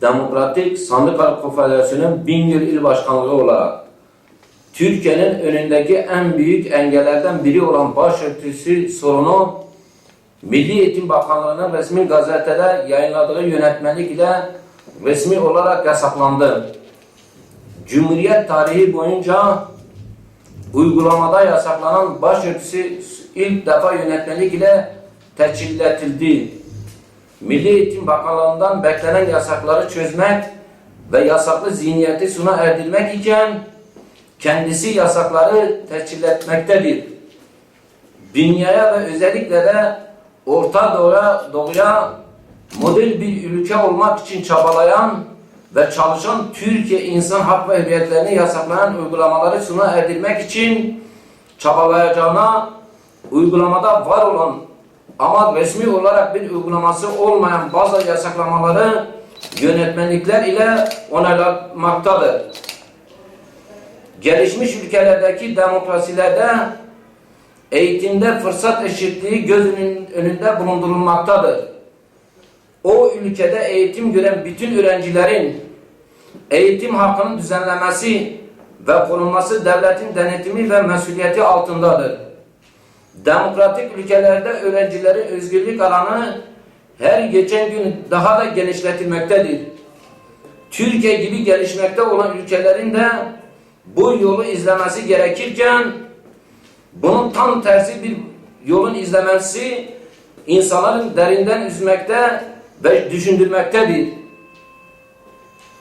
Demokratik Sandıkalı Konfederasyonu'nun Bingöl İl Başkanlığı olarak Türkiye'nin önündeki en büyük engellerden biri olan başörtüsü sorunu, Milli Eğitim Bakanlığı'nın resmi gazetede yayınladığı yönetmelik ile resmi olarak yasaklandı. Cumhuriyet tarihi boyunca uygulamada yasaklanan başörtüsü ilk defa yönetmelik ile teçhilletildi. Milli Eğitim Bakanlığı'ndan beklenen yasakları çözmek ve yasaklı zihniyeti sona erdirmek iken kendisi yasakları teçhilletmektedir. Dünyaya ve özellikle de Orta Doğu'ya model bir ülke olmak için çabalayan ve çalışan Türkiye insan hak ve hürriyetlerini yasaklayan uygulamaları sona erdirmek için çabalayacağına, uygulamada var olan ama resmi olarak bir uygulaması olmayan bazı yasaklamaları yönetmelikler ile onaylanmaktadır. Gelişmiş ülkelerdeki demokrasilerde eğitimde fırsat eşitliği göz önünde bulundurulmaktadır. O ülkede eğitim gören bütün öğrencilerin eğitim hakkının düzenlemesi ve korunması devletin denetimi ve mesuliyeti altındadır. Demokratik ülkelerde öğrencilerin özgürlük alanı her geçen gün daha da genişletilmektedir. Türkiye gibi gelişmekte olan ülkelerin de bu yolu izlemesi gerekirken bunun tam tersi bir yolun izlemesi insanların derinden üzmekte ve düşündürmektedir.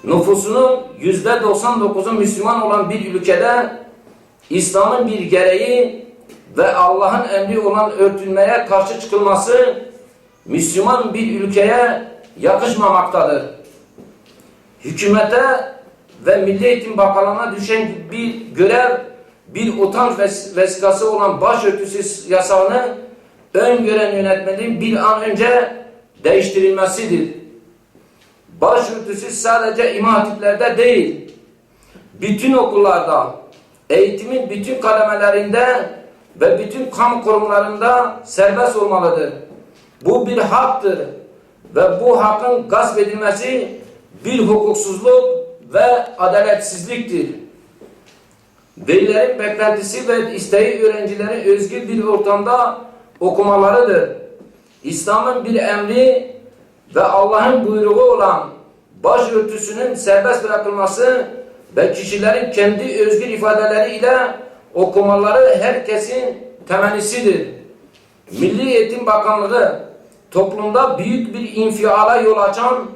Nüfusunun %99'u Müslüman olan bir ülkede İslam'ın bir gereği ve Allah'ın emri olan örtünmeye karşı çıkılması Müslüman bir ülkeye yakışmamaktadır. Hükümete ve Milli Eğitim Bakanlığı'na düşen bir görev, bir utanç vesikası olan başörtüsü yasağını öngören yönetmeliğin bir an önce değiştirilmesidir. Başörtüsü sadece imam hatiplerde değil, bütün okullarda, eğitimin bütün kademelerinde ve bütün kamu kurumlarında serbest olmalıdır. Bu bir haktır ve bu hakkın gasp edilmesi bir hukuksuzluk ve adaletsizliktir. Velilerin beklentisi ve isteği öğrencilerin özgür bir ortamda okumalarıdır. İslam'ın bir emri ve Allah'ın buyruğu olan başörtüsünün serbest bırakılması ve kişilerin kendi özgür ifadeleriyle okumaları herkesin temennisidir. Milli Eğitim Bakanlığı toplumda büyük bir infiala yol açan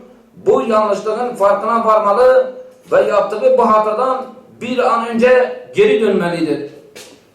bu yanlışlığın farkına varmalı ve yaptığı bu hatadan bir an önce geri dönmelidir.